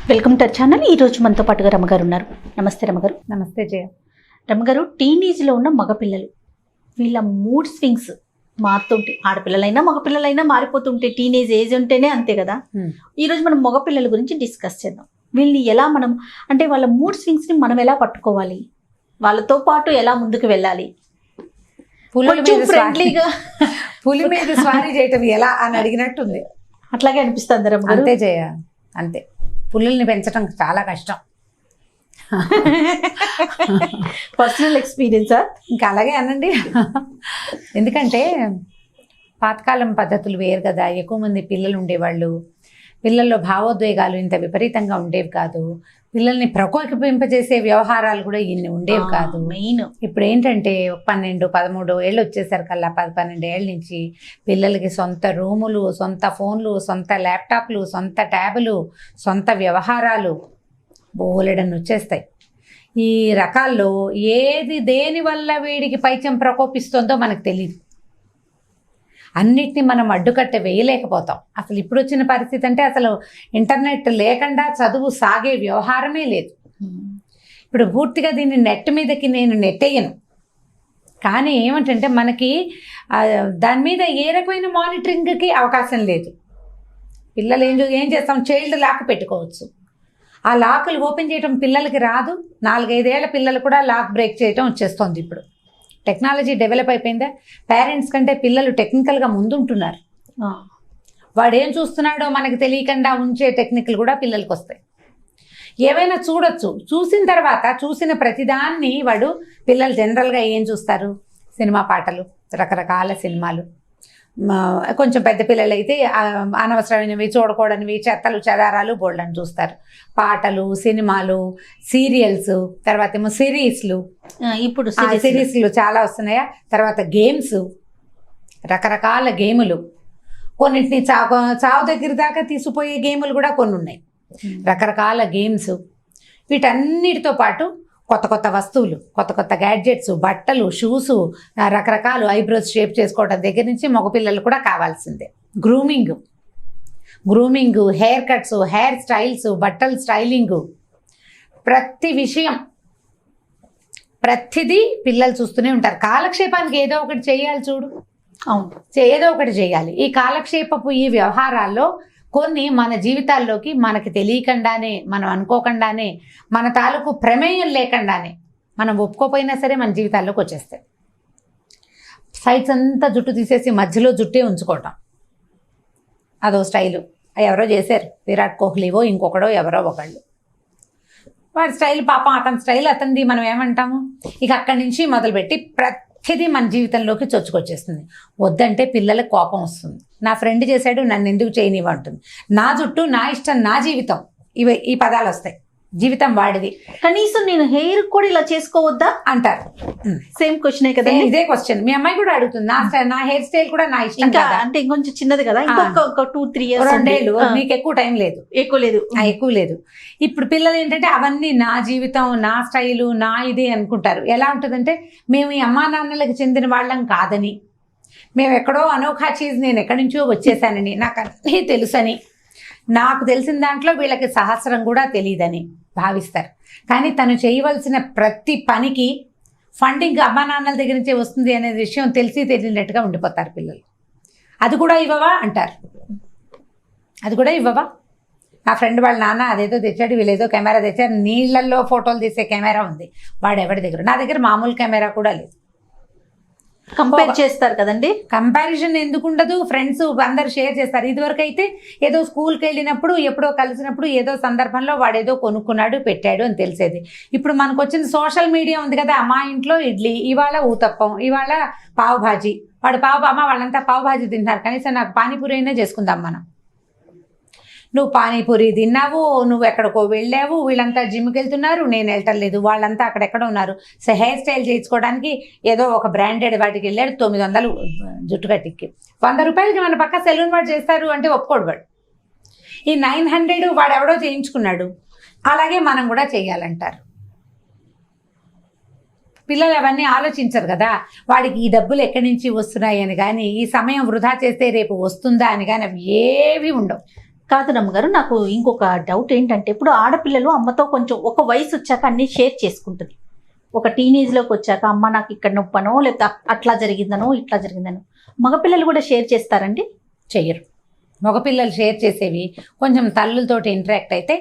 Welcome to channel. ఈ రోజు మనతో పాటుగా రమగారు ఉన్నారు. నమస్తే రమగారు. నమస్తే జయ. రమగారు, టీనేజ్లో ఉన్న మగపిల్లలు, వీళ్ళ మూడ్ స్వింగ్స్ మారుతుంటే, ఆడపిల్లలైనా మగపిల్లలైనా మారిపోతుంటే, టీనేజ్ ఏజ్ ఉంటేనే అంతే కదా. ఈరోజు మనం మగపిల్లల గురించి డిస్కస్ చేద్దాం. వీళ్ళని ఎలా మనం, అంటే వాళ్ళ మూడ్ స్వింగ్స్ని మనం ఎలా పట్టుకోవాలి, వాళ్ళతో పాటు ఎలా ముందుకు వెళ్ళాలి, ఫ్రెండ్లీగా పులి మీద స్వారీ చేయటం ఎలా అని అడిగినట్టుంది. అట్లాగే అనిపిస్తుంది రమగారు. అంతే జయ, అంతే. పులుల్ని పెంచడం చాలా కష్టం. పర్సనల్ ఎక్స్పీరియన్సా? ఇంకా అలాగే అనండి. ఎందుకంటే పాతకాలం పద్ధతులు వేరు కదా. ఎక్కువ మంది పిల్లలు ఉండేవాళ్ళు. పిల్లల్లో భావోద్వేగాలు ఇంత విపరీతంగా ఉండేవి కాదు. పిల్లల్ని ప్రకోపింపజేసే వ్యవహారాలు కూడా ఇన్ని ఉండేవి కాదు. మెయిన్ ఇప్పుడు ఏంటంటే 12-13 ఏళ్ళు వచ్చేసరికల్లా 10-12 ఏళ్ళ నుంచి పిల్లలకి సొంత రూములు, సొంత ఫోన్లు, సొంత ల్యాప్టాప్లు, సొంత ట్యాబులు, సొంత వ్యవహారాలు బోలెడన్ని వచ్చేస్తాయి. ఈ రకాల్లో ఏది దేని వల్ల వీడికి పైత్యం ప్రకోపిస్తుందో మనకు తెలియదు. అన్నిటినీ మనం అడ్డుకట్ట వేయలేకపోతాం. అసలు ఇప్పుడు వచ్చిన పరిస్థితి అంటే అసలు ఇంటర్నెట్ లేకుండా చదువు సాగే వ్యవహారమే లేదు. ఇప్పుడు పూర్తిగా దీన్ని నెట్ మీదకి నేను నెట్టేయను. కానీ ఏమిటంటే మనకి దాని మీద ఏ రకమైన మానిటరింగ్కి అవకాశం లేదు. పిల్లలు ఏం చేస్తాం, చైల్డ్ లాక్ పెట్టుకోవచ్చు. ఆ లాకులు ఓపెన్ చేయడం పిల్లలకి రాదు. 4-5 ఏళ్ల పిల్లలు కూడా లాక్ బ్రేక్ చేయడం వచ్చేస్తుంది. ఇప్పుడు టెక్నాలజీ డెవలప్ అయిపోయిందా. పేరెంట్స్ కంటే పిల్లలు టెక్నికల్గా ముందుంటున్నారు. వాడు ఏం చూస్తున్నాడో మనకు తెలియకుండా ఉంచే టెక్నిక్లు కూడా పిల్లలకి వస్తాయి. ఏవైనా చూడొచ్చు. చూసిన తర్వాత చూసిన ప్రతిదాన్ని వాడు, పిల్లలు జనరల్గా ఏం చూస్తారు, సినిమా పాటలు, రకరకాల సినిమాలు. కొంచెం పెద్ద పిల్లలు అయితే అనవసరమైనవి, చూడకూడనివి, చెత్తలు చెదారాలు బోల్డని చూస్తారు. పాటలు, సినిమాలు, సీరియల్స్, తర్వాత ఏమో సిరీస్లు. ఇప్పుడు సిరీస్లు చాలా వస్తున్నాయా. తర్వాత గేమ్స్, రకరకాల గేములు. కొన్నింటిని చావు దగ్గర దాకా తీసిపోయే గేములు కూడా కొన్ని ఉన్నాయి. రకరకాల గేమ్స్. వీటన్నిటితో పాటు కొత్త కొత్త వస్తువులు, కొత్త కొత్త గ్యాడ్జెట్స్, బట్టలు, షూస్, రకరకాలు, ఐబ్రోస్ షేప్ చేసుకోవడం దగ్గర నుంచి మగపిల్లలు కూడా కావాల్సిందే. Grooming, hair cuts, hair styles, బట్టల స్టైలింగు, ప్రతి విషయం, ప్రతిదీ పిల్లలు చూస్తూనే ఉంటారు. కాలక్షేపానికి ఏదో ఒకటి చేయాలి. చూడు, అవును, ఏదో ఒకటి చేయాలి. ఈ కాలక్షేపపు ఈ వ్యవహారాల్లో కొన్ని మన జీవితాల్లోకి మనకి తెలియకుండానే, మనం అనుకోకుండానే, మన తాలూకు ప్రమేయం లేకుండానే, మనం ఒప్పుకోపోయినా సరే మన జీవితాల్లోకి వచ్చేస్తాయి. సైడ్స్ అంతా జుట్టు తీసేసి మధ్యలో జుట్టే ఉంచుకోవటం, అదో స్టైలు. ఎవరో చేశారు, విరాట్ కోహ్లీవో ఇంకొకడో ఎవరో ఒకళ్ళు. వాడి స్టైల్ పాపం, అతని స్టైల్ అతనిది, మనం ఏమంటాము. ఇక అక్కడి నుంచి మొదలుపెట్టి ప్రతిదీ మన జీవితంలోకి చొచ్చుకొచ్చేస్తుంది. వద్దంటే పిల్లలకు కోపం వస్తుంది. నా ఫ్రెండ్ చేశాడు, నన్ను ఎందుకు చేయనివ్వంటుంది. నా జుట్టు, నా ఇష్టం, నా జీవితం, ఈ పదాలు వస్తాయి. జీవితం వాడిది. కనీసం నేను హెయిర్ కూడా ఇలా చేసుకోవద్దా అంటారు. సేమ్ క్వశ్చనే కదా. ఇదే క్వశ్చన్ మీ అమ్మాయి కూడా అడుగుతుంది. నా హెయిర్ స్టైల్ కూడా నా ఇష్టం కదా. అంటే ఇంకొంచెం చిన్నది కదా, ఇంకొక 2-3 years, 2 ఏళ్ళు. నీకు ఎక్కువ టైం లేదు. ఎక్కువ లేదు. ఇప్పుడు పిల్లలు ఏంటంటే అవన్నీ నా జీవితం, నా స్టైలు, నా ఇది అనుకుంటారు. ఎలా ఉంటుందంటే, మేము ఈ అమ్మా నాన్నలకు చెందిన వాళ్ళం కాదని, మేము ఎక్కడో అనోఖా చీజ్, నేను ఎక్కడి నుంచో వచ్చేసానని, నాకు అన్నీ తెలుసని, నాకు తెలిసిన దాంట్లో వీళ్ళకి సహస్రం కూడా తెలియదని భావిస్తారు. కానీ తను చేయవలసిన ప్రతి పనికి ఫండింగ్ అమ్మా నాన్నల దగ్గర నుంచే వస్తుంది అనే విషయం తెలిసి తెలియనట్టుగా ఉండిపోతారు పిల్లలు. అది కూడా ఇవ్వవా అంటారు. అది కూడా ఇవ్వవా. నా ఫ్రెండ్ వాళ్ళ నాన్న అదేదో తెచ్చాడు, వీళ్ళేదో కెమెరా తెచ్చారు, నీళ్ళల్లో ఫోటోలు తీసే కెమెరా ఉంది. వాడు ఎవరి దగ్గర, నా దగ్గర మామూలు కెమెరా కూడా లేదు. కంపేర్ చేస్తారు కదండి. కంపారిజన్ ఎందుకు ఉండదు. ఫ్రెండ్స్ అందరు షేర్ చేస్తారు. ఇదివరకు అయితే ఏదో స్కూల్కి వెళ్ళినప్పుడు, ఎప్పుడో కలిసినప్పుడు, ఏదో సందర్భంలో వాడు ఏదో కొనుక్కున్నాడు, పెట్టాడు అని తెలిసేది. ఇప్పుడు మనకు వచ్చిన సోషల్ మీడియా ఉంది కదా. మా ఇంట్లో ఇడ్లీ, ఇవాళ ఊతప్పం, ఇవాళ పావు భాజీ, వాడు అమ్మ వాళ్ళంతా పావు భాజీ తింటున్నారు, కనీసం నాకు పానీపూరి అయినా చేసుకుందాం మనం. నువ్వు పానీపూరి తిన్నావు, నువ్వు ఎక్కడికో వెళ్ళావు, వీళ్ళంతా జిమ్కి వెళ్తున్నారు, నేను వెళ్ళటం లేదు, వాళ్ళంతా అక్కడెక్కడ ఉన్నారు. సో హెయిర్ స్టైల్ చేయించుకోవడానికి ఏదో ఒక బ్రాండెడ్ వాటికి వెళ్ళాడు, 900 జుట్టు కట్టికి. 100 రూపాయలకి మన పక్క సెలూన్ వాడు చేస్తారు అంటే ఒప్పుకోడు వాడు. ఈ 900 వాడు ఎవడో చేయించుకున్నాడు, అలాగే మనం కూడా చేయాలంటారు. పిల్లలు అవన్నీ ఆలోచించరు కదా. వాడికి ఈ డబ్బులు ఎక్కడి నుంచి వస్తున్నాయి అని కానీ, ఈ సమయం వృధా చేస్తే రేపు వస్తుందా అని కానీ అవి ఏవి ఉండవు. కాదు రమ్మగారు, నాకు ఇంకొక డౌట్ ఏంటంటే, ఇప్పుడు ఆడపిల్లలు అమ్మతో కొంచెం ఒక వయసు వచ్చాక అన్ని షేర్ చేసుకుంటుంది. ఒక టీనేజ్లోకి వచ్చాక అమ్మ నాకు ఇక్కడ నొప్పనో లేకపోతే అట్లా జరిగిందనో ఇట్లా జరిగిందనో, మగపిల్లలు కూడా షేర్ చేస్తారండి? చెయ్యరు. మగపిల్లలు షేర్ చేసేవి కొంచెం తల్లులతోటి ఇంటరాక్ట్ అయితే,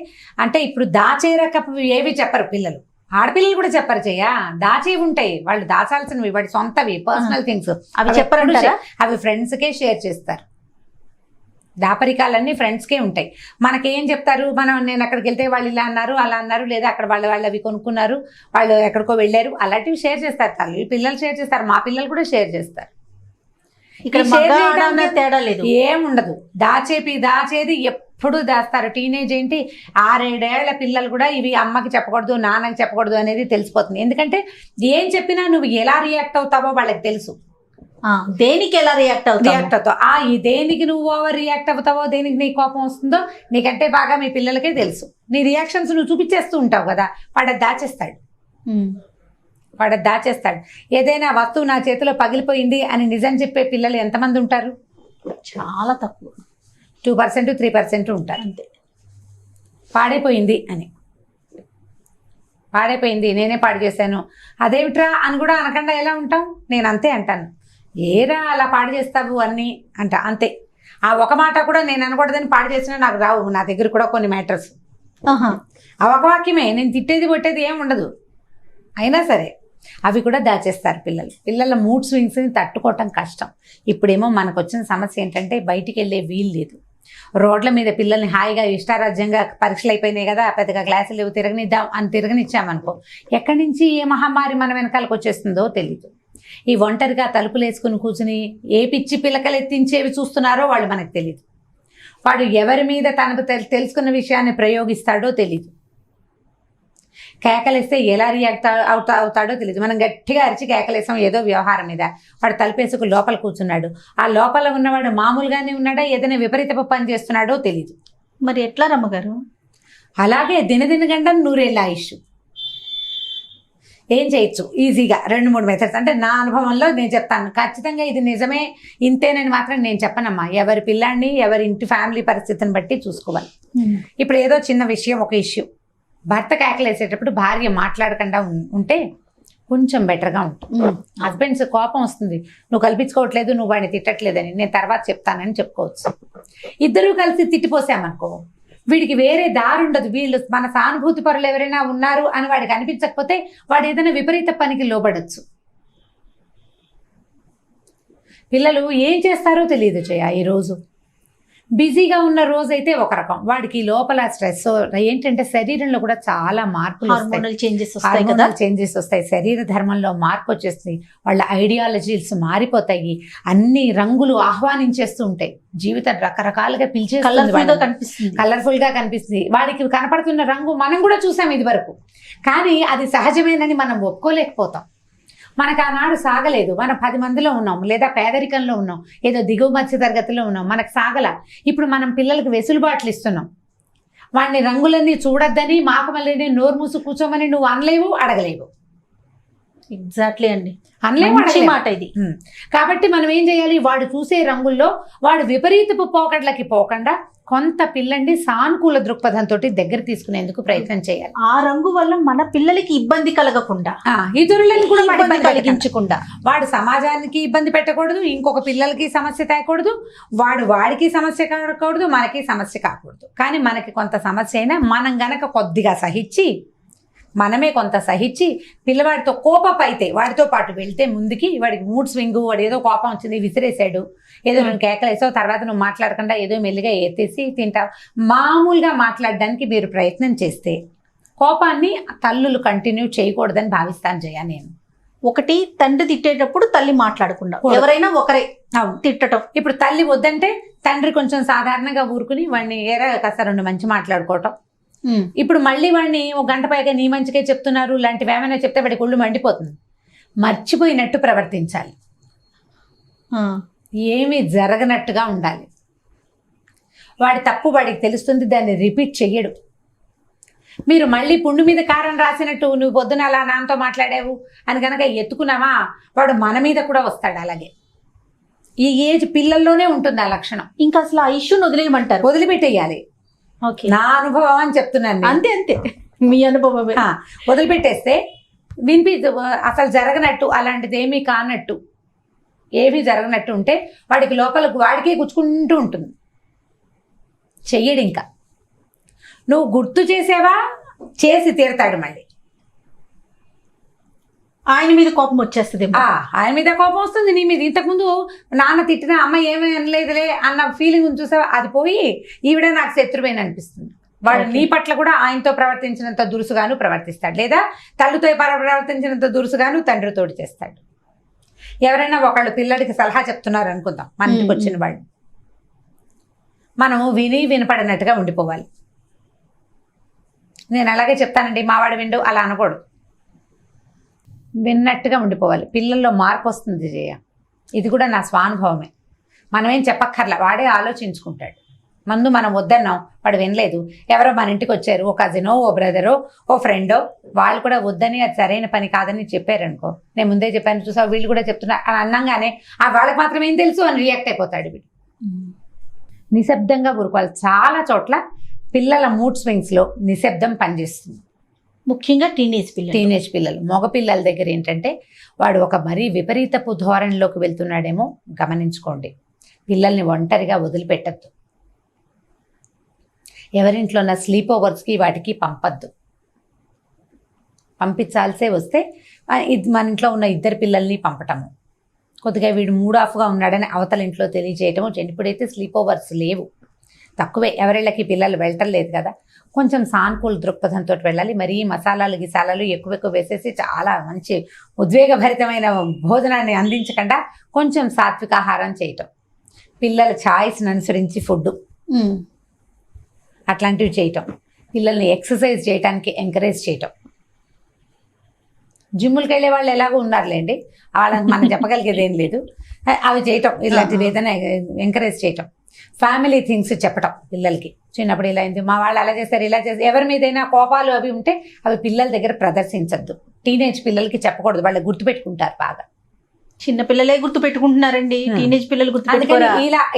అంటే ఇప్పుడు దాచే రకపు ఏవి చెప్పరు పిల్లలు. ఆడపిల్లలు కూడా చెప్పరు చెయ్య, దాచేవి ఉంటాయి, వాళ్ళు దాచాల్సినవి వాడి సొంతవి పర్సనల్ థింగ్స్, అవి చెప్పరంటారా? అవి ఫ్రెండ్స్కే షేర్ చేస్తారు. దాపరికాలన్నీ ఫ్రెండ్స్కే ఉంటాయి. మనకేం చెప్తారు, నేను అక్కడికి వెళ్తే వాళ్ళు ఇలా అన్నారు అలా అన్నారు, లేదా అక్కడ వాళ్ళు అవి కొనుక్కున్నారు, వాళ్ళు ఎక్కడికో వెళ్ళారు, అలాంటివి షేర్ చేస్తారు. తల్లి పిల్లలు షేర్ చేస్తారు, మా పిల్లలు కూడా షేర్ చేస్తారు. ఇక్కడ తేడా లేదు, ఏముండదు. దాచేది ఎప్పుడు దాస్తారు. టీనేజ్ ఏంటి, 6-7 ఏళ్ల పిల్లలు కూడా ఇవి అమ్మకి చెప్పకూడదు నాన్నకి చెప్పకూడదు అనేది తెలిసిపోతుంది. ఎందుకంటే ఏం చెప్పినా నువ్వు ఎలా రియాక్ట్ అవుతావో వాళ్ళకి తెలుసు. దేనికి ఎలా రియాక్ట్ అవుతావు, ఈ దేనికి నువ్వు ఓవర్ రియాక్ట్ అవుతావో, దేనికి నీ కోపం వస్తుందో నీకంటే బాగా మీ పిల్లలకే తెలుసు. నీ రియాక్షన్స్ నువ్వు చూపించేస్తూ ఉంటావు కదా, వాడు దాచేస్తాడు. ఏదైనా వస్తువు నా చేతిలో పగిలిపోయింది అని నిజం చెప్పే పిల్లలు ఎంతమంది ఉంటారు? చాలా తక్కువ, 2% 3% ఉంటారు అంతే. పాడైపోయింది నేనే పాడు చేశాను, అదేమిట్రా అని కూడా అనకుండా ఎలా ఉంటాం? నేను అంతే అంటాను. ఏరా అలా పాడు చేస్తావు అన్నీ అంతే. ఆ ఒక మాట కూడా నేను అనకూడదని పాడు చేసినా నాకు రావు. నా దగ్గర కూడా కొన్ని మ్యాటర్స్ ఆ ఒక వాక్యమే, నేను తిట్టేది కొట్టేది ఏం ఉండదు. అయినా సరే అవి కూడా దాచేస్తారు పిల్లల మూడ్ స్వింగ్స్ని తట్టుకోవటం కష్టం. ఇప్పుడేమో మనకు వచ్చిన సమస్య ఏంటంటే బయటికి వెళ్ళే వీలు లేదు. రోడ్ల మీద పిల్లల్ని హాయిగా ఇష్టారాజ్యంగా పరీక్షలు అయిపోయినాయి కదా, పెద్దగా క్లాసులు లేవు, తిరగనిద్దాం అని తిరగనిచ్చామనుకో, ఎక్కడి నుంచి ఏ మహమ్మారి మన వెనకాలకు వచ్చేస్తుందో తెలీదు. ఈ ఒంటరిగా తలుపులు వేసుకుని కూర్చుని ఏ పిచ్చి పిల్లకలు ఎత్తించేవి చూస్తున్నారో వాళ్ళు మనకు తెలియదు. వాడు ఎవరి మీద తనకు తెలుసుకున్న విషయాన్ని ప్రయోగిస్తాడో తెలీదు. కేకలేస్తే ఎలా రియాక్ట్ అవుతాడో తెలియదు. మనం గట్టిగా అరిచి కేకలేసాం ఏదో వ్యవహారం మీద, వాడు తలుపేసుకు లోపల కూర్చున్నాడు. ఆ లోపల ఉన్నవాడు మామూలుగానే ఉన్నాడా, ఏదైనా విపరీతపు పని చేస్తున్నాడో తెలీదు. మరి ఎట్లా రమ్మగారు? అలాగే దినదినగండం నూరేళ్ళ ఆయుష్. ఏం చేయొచ్చు ఈజీగా 2-3 మెథడ్స్. అంటే నా అనుభవంలో నేను చెప్తాను, ఖచ్చితంగా ఇది నిజమే ఇంతేనని మాత్రం నేను చెప్పనమ్మా. ఎవరి పిల్లాన్ని ఎవరి ఇంటి ఫ్యామిలీ పరిస్థితిని బట్టి చూసుకోవాలి. ఇప్పుడు ఏదో చిన్న విషయం, ఒక ఇష్యూ, భర్త కేకలేసేటప్పుడు భార్య మాట్లాడకుండా ఉంటే కొంచెం బెటర్గా ఉంటుంది. హస్బెండ్స్ కోపం వస్తుంది, నువ్వు కల్పించుకోవట్లేదు, నువ్వు వాడిని తిట్టట్లేదని, నేను తర్వాత చెప్తానని చెప్పుకోవచ్చు. ఇద్దరూ కలిసి తిట్టిపోసామనుకో, వీడికి వేరే దారి ఉండదు. వీళ్ళు మన సానుభూతి పరులు ఎవరైనా ఉన్నారు అని వాడికి అనిపించకపోతే వాడు ఏదైనా విపరీత పనికి లోబడచ్చు. పిల్లలు ఏం చేస్తారో తెలియదు చేయ. ఈరోజు బిజీగా ఉన్న రోజైతే ఒక రకం, వాడికి లోపల స్ట్రెస్ ఏంటంటే శరీరంలో కూడా చాలా మార్పులు చేంజెస్ వస్తాయి. శరీర ధర్మంలో మార్పు వచ్చేస్తుంది. వాళ్ళ ఐడియాలజీస్ మారిపోతాయి. అన్ని రంగులు ఆహ్వానించేస్తూ ఉంటాయి. జీవితం రకరకాలుగా కలర్ఫుల్ గా కనిపిస్తుంది. వాడికి కనపడుతున్న రంగు మనం కూడా చూసాం ఇది వరకు, కానీ అది సహజమేనని మనం ఒప్పుకోలేకపోతాం. మనకు ఆనాడు సాగలేదు, మనం 10 మందిలో ఉన్నాం, లేదా పేదరికంలో ఉన్నాం, ఏదో దిగువ మధ్య తరగతిలో ఉన్నాం, మనకు సాగల. ఇప్పుడు మనం పిల్లలకు వెసులుబాట్లు ఇస్తున్నాం. వాడిని రంగులన్నీ చూడొద్దని, మాకు మళ్ళీ నోరు మూసు కూర్చోమని నువ్వు అనలేవు, అడగలేవు. ఎగ్జాక్ట్లీ అండి, అనలేము మాట ఇది. కాబట్టి మనం ఏం చేయాలి, వాడు చూసే రంగుల్లో వాడు విపరీతపు పోకడ్లకి పోకుండా కొంత పిల్లండి సానుకూల దృక్పథంతో దగ్గర తీసుకునేందుకు ప్రయత్నం చేయాలి. ఆ రంగు వల్ల మన పిల్లలకి ఇబ్బంది కలగకుండా, ఇతరులను కూడా ఇబ్బంది కలిగించకుండా, వాడు సమాజానికి ఇబ్బంది పెట్టకూడదు, ఇంకొక పిల్లలకి సమస్య తేకూడదు, వాడికి సమస్య కాకూడదు, మనకి సమస్య కాకూడదు. కానీ మనకి కొంత సమస్య అయినా మనం గనక కొద్దిగా సహించి, మనమే కొంత సహించి పిల్లవాడితో కోపం అయితే వాడితో పాటు వెళ్తే ముందుకి, వాడికి మూడ్ స్వింగ్, వాడు ఏదో కోపం వచ్చింది విసిరేసాడు, ఏదో నువ్వు కేకలేసావు, తర్వాత నువ్వు మాట్లాడకుండా ఏదో మెల్లిగా ఎత్తేసి తింటావు, మామూలుగా మాట్లాడడానికి మీరు ప్రయత్నం చేస్తే కోపాన్ని తల్లులు కంటిన్యూ చేయకూడదని భావిస్తాను జయ. నేను ఒకటి, తండ్రి తిట్టేటప్పుడు తల్లి మాట్లాడకుండా, ఎవరైనా ఒకరే తిట్టడం. ఇప్పుడు తల్లి వద్దంటే తండ్రి కొంచెం సాధారణంగా ఊరుకుని వాడిని కాస్త 2 మంచి మాట్లాడుకోవటం. ఇప్పుడు మళ్ళీ వాడిని 1 గంట పైగా నీ మంచిగా చెప్తున్నారు లాంటివి ఏమైనా చెప్తే వాడికి ఒళ్ళు మండిపోతుంది. మర్చిపోయినట్టు ప్రవర్తించాలి, ఏమీ జరగనట్టుగా ఉండాలి. వాడి తప్పు వాడికి తెలుస్తుంది, దాన్ని రిపీట్ చెయ్యడు. మీరు మళ్ళీ పుండు మీద కారం రాసినట్టు నువ్వు పొద్దున అలా నాన్నతో మాట్లాడావు అని కనుక ఎత్తుకున్నావా, వాడు మన మీద కూడా వస్తాడు. అలాగే ఈ ఏజ్ పిల్లల్లోనే ఉంటుంది ఆ లక్షణం. ఇంకా అసలు ఆ ఇష్యూని వదిలేయమంటారు. వదిలిపెట్టేయాలి. ఓకే, నా అనుభవం అని చెప్తున్నాను నేను. అంతే అంతే, మీ అనుభవమే. వదిలిపెట్టేస్తే అసలు జరగనట్టు, అలాంటిది ఏమీ కానట్టు, ఏమీ జరగనట్టు ఉంటే వాడికి లోపల వాడికే గుచ్చుకుంటూ ఉంటుంది. చెయ్యడు. ఇంకా నువ్వు గుర్తు చేసేవా, చేసి తీరుతాడు మళ్ళీ. ఆయన మీద కోపం వచ్చేస్తుంది. ఆయన మీద కోపం వస్తుంది, నీ మీద. ఇంతకుముందు నాన్న తిట్టినా అమ్మ ఏమీ అనలేదులే అన్న ఫీలింగ్ చూసావా, అది పోయి ఈవిడ నాకు శత్రువేని అనిపిస్తుంది. వాడు నీ పట్ల కూడా ఆయనతో ప్రవర్తించినంత దురుసుగాను ప్రవర్తిస్తాడు, లేదా తల్లితో ప్రవర్తించినంత దురుసుగాను తండ్రితోటి చేస్తాడు. ఎవరైనా ఒకళ్ళు పిల్లడికి సలహా చెప్తున్నారు అనుకుందాం, మన ఇంటికి వచ్చిన వాళ్ళు, మనము వినపడినట్టుగా ఉండిపోవాలి. నేను అలాగే చెప్తానండి, మావాడు విండు అలా అనకూడదు, విన్నట్టుగా ఉండిపోవాలి. పిల్లల్లో మార్పు వస్తుంది జయ. ఇది కూడా నా స్వానుభవమే. మనమేం చెప్పక్కర్లా, వాడే ఆలోచించుకుంటాడు. ముందు మనం వద్దన్నాం, వాడు వినలేదు. ఎవరో మన ఇంటికి వచ్చారు, ఓ కజినో, ఓ బ్రదరో, ఓ ఫ్రెండో, వాళ్ళు కూడా వద్దని, అది సరైన పని కాదని చెప్పారనుకో, నేను ముందే చెప్పాను చూసా, వీళ్ళు కూడా చెప్తున్నా అని అన్నంగానే వాళ్ళకి మాత్రం ఏం తెలుసు అని రియాక్ట్ అయిపోతాడు వీడు. నిశ్శబ్దంగా ఊరుకోవాలి. చాలా చోట్ల పిల్లల మూడ్ స్వింగ్స్లో నిశ్శబ్దం పనిచేస్తుంది. ముఖ్యంగా టీనేజ్ పిల్లలు. మగ పిల్లల దగ్గర ఏంటంటే వాడు ఒక మరీ విపరీతపు ధోరణిలోకి వెళ్తున్నాడేమో గమనించుకోండి. పిల్లల్ని ఒంటరిగా వదిలిపెట్టద్దు. ఎవరింట్లో ఉన్న స్లీప్ ఓవర్స్కి వాటికి పంపద్దు. పంపించాల్సే వస్తే మన ఇంట్లో ఉన్న ఇద్దరు పిల్లల్ని పంపటము, కొద్దిగా వీడు మూడ్ ఆఫ్గా ఉన్నాడని అవతల ఇంట్లో తెలియజేయటము. ఇప్పుడైతే స్లీప్ ఓవర్స్ లేవు, తక్కువే. ఎవరిళ్ళకి పిల్లలు వెళ్ళటం లేదు కదా, కొంచెం సానుకూల దృక్పథంతో వెళ్ళాలి. మరీ మసాలాలు గిసాలాలు ఎక్కువ వేసేసి చాలా మంచి ఉద్వేగభరితమైన భోజనాన్ని అందించకుండా కొంచెం సాత్వికాహారం చేయటం, పిల్లల ఛాయిస్ని అనుసరించి ఫుడ్ అట్లాంటివి చేయటం, పిల్లల్ని ఎక్సర్సైజ్ చేయడానికి ఎంకరేజ్ చేయటం. జిమ్ములకి వెళ్ళే వాళ్ళు ఎలాగో ఉన్నారులేండి, వాళ్ళకి మనం చెప్పగలిగేది ఏం లేదు. అవి చేయటం, ఇలాంటివి ఏదైనా ఎంకరేజ్ చేయటం. ఫ్యామిలీ థింగ్స్ చెప్పటం పిల్లలకి. చిన్నప్పుడు ఇలా అయింది, మా వాళ్ళు అలా చేస్తారు, ఇలా చేస్తారు. ఎవరి మీదైనా కోపాలు అవి ఉంటే అవి పిల్లల దగ్గర ప్రదర్శించద్దు. టీనేజ్ పిల్లలకి చెప్పకూడదు, వాళ్ళు గుర్తుపెట్టుకుంటారు బాగా. చిన్న పిల్లలే గుర్తు పెట్టుకుంటున్నారండి, టీనేజ్ పిల్లలు గుర్తుపెట్టుకోరా.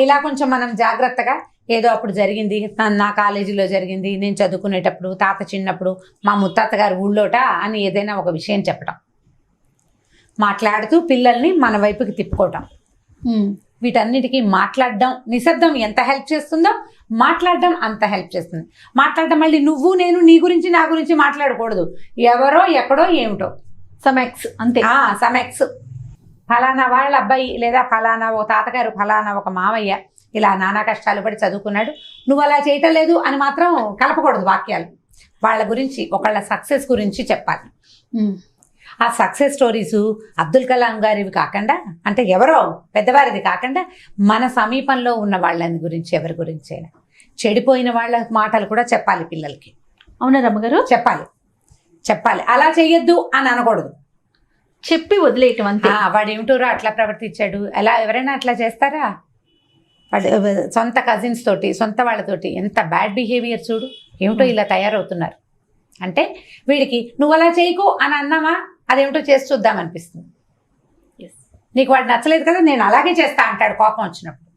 ఇలా కొంచెం మనం జాగ్రత్తగా, ఏదో అప్పుడు జరిగింది, నా కాలేజీలో జరిగింది, నేను చదువుకునేటప్పుడు, తాత చిన్నప్పుడు, మా ముత్తాత గారు ఊళ్ళోట అని ఏదైనా ఒక విషయం చెప్పటం. మాట్లాడుతూ పిల్లల్ని మన వైపుకి తిప్పుకోవటం. వీటన్నిటికీ మాట్లాడడం, నిశ్శబ్దం ఎంత హెల్ప్ చేస్తుందో మాట్లాడడం అంత హెల్ప్ చేస్తుంది. మాట్లాడడం మళ్ళీ నువ్వు నేను నీ గురించి నా గురించి మాట్లాడకూడదు, ఎవరో ఎక్కడో ఏమిటో సమెక్స్ అంతే. సమెక్స్ ఫలానా వాళ్ళ అబ్బాయి, లేదా ఫలానా ఒక తాతగారు, ఫలానా ఒక మామయ్య ఇలా నానా కష్టాలు పడి చదువుకున్నాడు, నువ్వు అలా చేయటం లేదు అని మాత్రం కలపకూడదు వాక్యాలు. వాళ్ళ గురించి, ఒకళ్ళ సక్సెస్ గురించి చెప్పాలి. ఆ సక్సెస్ స్టోరీసు అబ్దుల్ కలాం గారివి కాకుండా, అంటే ఎవరో పెద్దవారిది కాకుండా, మన సమీపంలో ఉన్న వాళ్ళని గురించి, ఎవరి గురించి అయినా. చెడిపోయిన వాళ్ళ మాటలు కూడా చెప్పాలి పిల్లలకి. అవునా రమ్మగారు? చెప్పాలి. అలా చెయ్యొద్దు అని అనకూడదు, చెప్పి వదిలేయటం అంతే. వాడు ఏమిటోరా అట్లా ప్రవర్తించాడు, ఎలా ఎవరైనా అట్లా చేస్తారా? వాడు సొంత కజిన్స్ తోటి, సొంత వాళ్ళతోటి ఎంత బ్యాడ్ బిహేవియర్ చూడు, ఏమిటో ఇలా తయారవుతున్నారు. అంటే వీడికి నువ్వు అలా చేయకు అని అన్నామా, అదేమిటో చేసి చూద్దామనిపిస్తుంది. నీకు వాడు నచ్చలేదు కదా, నేను అలాగే చేస్తా అంటాడు కోపం వచ్చినప్పుడు.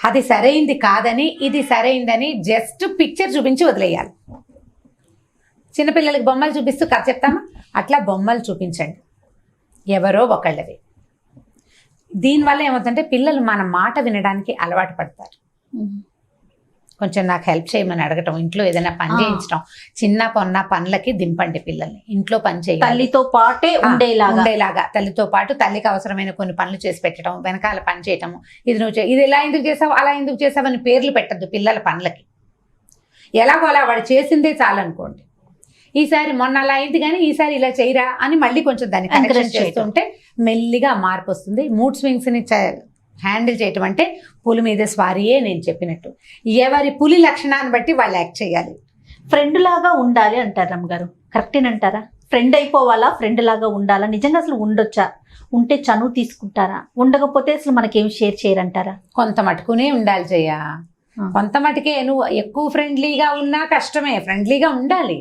అది సరైంది కాదని, ఇది సరైందని జస్ట్ పిక్చర్ చూపించి వదిలేయాలి. చిన్నపిల్లలకి బొమ్మలు చూపిస్తూ కథ చెప్తామా, అట్లా బొమ్మలు చూపించండి, ఎవరో ఒకళ్ళవి. దీనివల్ల ఏమవుతుందంటే పిల్లలు మన మాట వినడానికి అలవాటు పడతారు. కొంచెం నాకు హెల్ప్ చేయమని అడగటం, ఇంట్లో ఏదైనా పని చేయించడం, చిన్న పొన్న పనులకి దింపండి పిల్లల్ని. ఇంట్లో పని చేయాలి, తల్లితో పాటే ఉండేలాగా. తల్లితో పాటు తల్లికి అవసరమైన కొన్ని పనులు చేసి పెట్టడం, వెనకాల పని చేయటము. ఇది నువ్వు ఇది ఇలా ఎందుకు చేసావు, అలా ఎందుకు చేసావు అని పేర్లు పెట్టద్దు పిల్లల పనులకి. ఎలాగో అలా వాడు చేసిందే చాలనుకోండి. ఈసారి మొన్న అలా అయింది కానీ ఈసారి ఇలా చేయరా అని మళ్ళీ కొంచెం దాన్ని కరెక్షన్ చేస్తుంటే మెల్లిగా మార్పు వస్తుంది. మూడ్ స్వింగ్స్ని హ్యాండిల్ చేయటం అంటే పులి మీద స్వారీయే. నేను చెప్పినట్టు ఎవరి పులి లక్షణాన్ని బట్టి వాళ్ళు యాక్ట్ చేయాలి. ఫ్రెండ్ లాగా ఉండాలి అంటారు రమ్మగారు, కరెక్టేనంటారా? ఫ్రెండ్ అయిపోవాలా, ఫ్రెండ్ లాగా ఉండాలా? నిజంగా అసలు ఉండొచ్చా? ఉంటే చనువు తీసుకుంటారా? ఉండకపోతే అసలు మనకేం షేర్ చేయరంటారా? కొంత మటుకునే ఉండాలి జయ, కొంత మటుకే. నువ్వు ఎక్కువ ఫ్రెండ్లీగా ఉన్నా కష్టమే, ఫ్రెండ్లీగా ఉండాలి.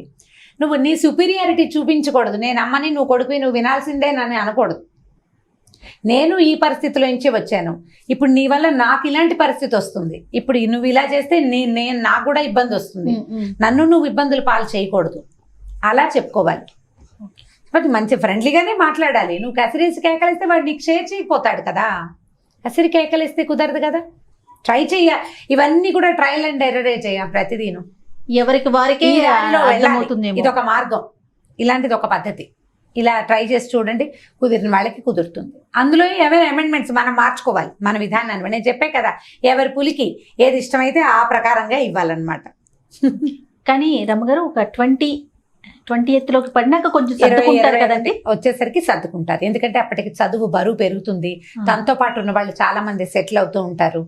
నువ్వు నీ సుపీరియారిటీ చూపించకూడదు. నేను అమ్మని, నువ్వు కొడుకుని, నువ్వు వినాల్సిందే నన్ను అనకూడదు. నేను ఈ పరిస్థితిలో నుంచి వచ్చాను, ఇప్పుడు నీ వల్ల నాకు ఇలాంటి పరిస్థితి వస్తుంది, ఇప్పుడు నువ్వు ఇలా చేస్తే నేను నాకు కూడా ఇబ్బంది వస్తుంది, నన్ను నువ్వు ఇబ్బందులు పాలు చేయకూడదు, అలా చెప్పుకోవాలి. బట్ మంచి ఫ్రెండ్లీగానే మాట్లాడాలి. నువ్వు కసిరేసి కేకలిస్తే వాడు నీకు షేర్ చేయకపోతాడు కదా, కసిరి కేకలిస్తే కుదరదు కదా. ట్రై చెయ్య, ఇవన్నీ కూడా ట్రయల్ అండ్ ఎర్రరే చేయ ప్రతిదీను. ఎవరికి వారికే అర్థమవుతుంది. ఇది ఒక మార్గం, ఇలాంటిది ఒక పద్ధతి. ఇలా ట్రై చేసి చూడండి, కుదిరిన వాళ్ళకి కుదురుతుంది. అందులో ఎవరి అమెండ్మెంట్స్ మనం మార్చుకోవాలి మన విధానాన్ని. నేను చెప్పే కదా, ఎవరి పులికి ఏది ఇష్టమైతే ఆ ప్రకారంగా ఇవ్వాలన్నమాట. కానీ రమ్మగారు ఒక 20th లోకి పడినాక కొంచెం సర్దుకుంటారు కదండి, వచ్చేసరికి సర్దుకుంటారు. ఎందుకంటే అప్పటికి చదువు బరువు పెరుగుతుంది, తనతో పాటు ఉన్న వాళ్ళు చాలా మంది సెటిల్ అవుతూ ఉంటారు,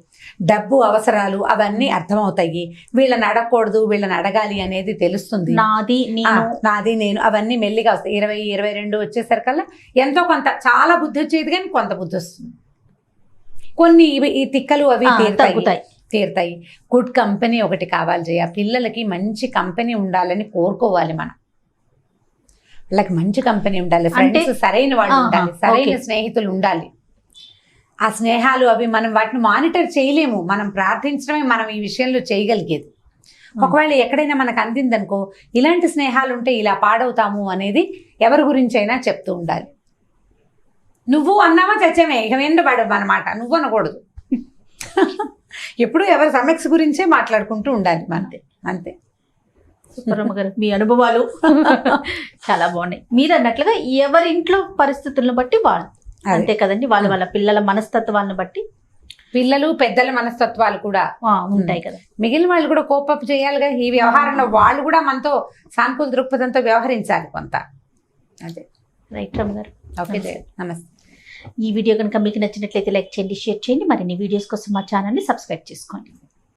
డబ్బు అవసరాలు అవన్నీ అర్థమవుతాయి, వీళ్ళని అడగకూడదు వీళ్ళని అడగాలి అనేది తెలుస్తుంది, నాది నేను అవన్నీ మెల్లిగా వస్తాయి. 20-22 వచ్చేసరికల్లా ఎంతో కొంత, చాలా బుద్ధి వచ్చేది కానీ కొంత బుద్ధి వస్తుంది. కొన్ని ఈ తిక్కలు అవి తీరుతాయి. గుడ్ కంపెనీ ఒకటి కావాలి జయ. పిల్లలకి మంచి కంపెనీ ఉండాలని కోరుకోవాలి మనం. వాళ్ళకి మంచి కంపెనీ ఉండాలి, ఫ్రెండ్స్ సరైన వాళ్ళు ఉండాలి, సరైన స్నేహితులు ఉండాలి. ఆ స్నేహాలు అవి మనం వాటిని మానిటర్ చేయలేము, మనం ప్రార్థించడమే మనం ఈ విషయంలో చేయగలిగేది. ఒకవేళ ఎక్కడైనా మనకు అందిందనుకో, ఇలాంటి స్నేహాలు ఉంటే ఇలా పాడవుతాము అనేది ఎవరి గురించి అయినా చెప్తూ ఉండాలి. నువ్వు అన్నావా చచ్చామే ఇక వెంటబడవు అన్నమాట, నువ్వు అనకూడదు. ఎప్పుడు ఎవరి సమస్య గురించే మాట్లాడుకుంటూ ఉండాలి అంతే అంతే. గారు మీ అనుభవాలు చాలా బాగున్నాయి. మీరు అన్నట్లుగా ఎవరి ఇంట్లో పరిస్థితులను బట్టి వాళ్ళు అంతే కదండి, వాళ్ళ పిల్లల మనస్తత్వాలను బట్టి, పిల్లలు పెద్దల మనస్తత్వాలు కూడా ఉంటాయి కదా. మిగిలిన వాళ్ళు కూడా కోపప్ చేయాలిగా ఈ వ్యవహారంలో, వాళ్ళు కూడా మనతో సానుకూల దృక్పథంతో వ్యవహరించాలి కొంత. అదే రైట్ రమ్మగారు. ఓకే నమస్తే. ఈ వీడియో కనుక మీకు నచ్చినట్లయితే లైక్ చేయండి, షేర్ చేయండి. మరిన్ని వీడియోస్ కోసం మా ఛానల్ని సబ్స్క్రైబ్ చేసుకోండి.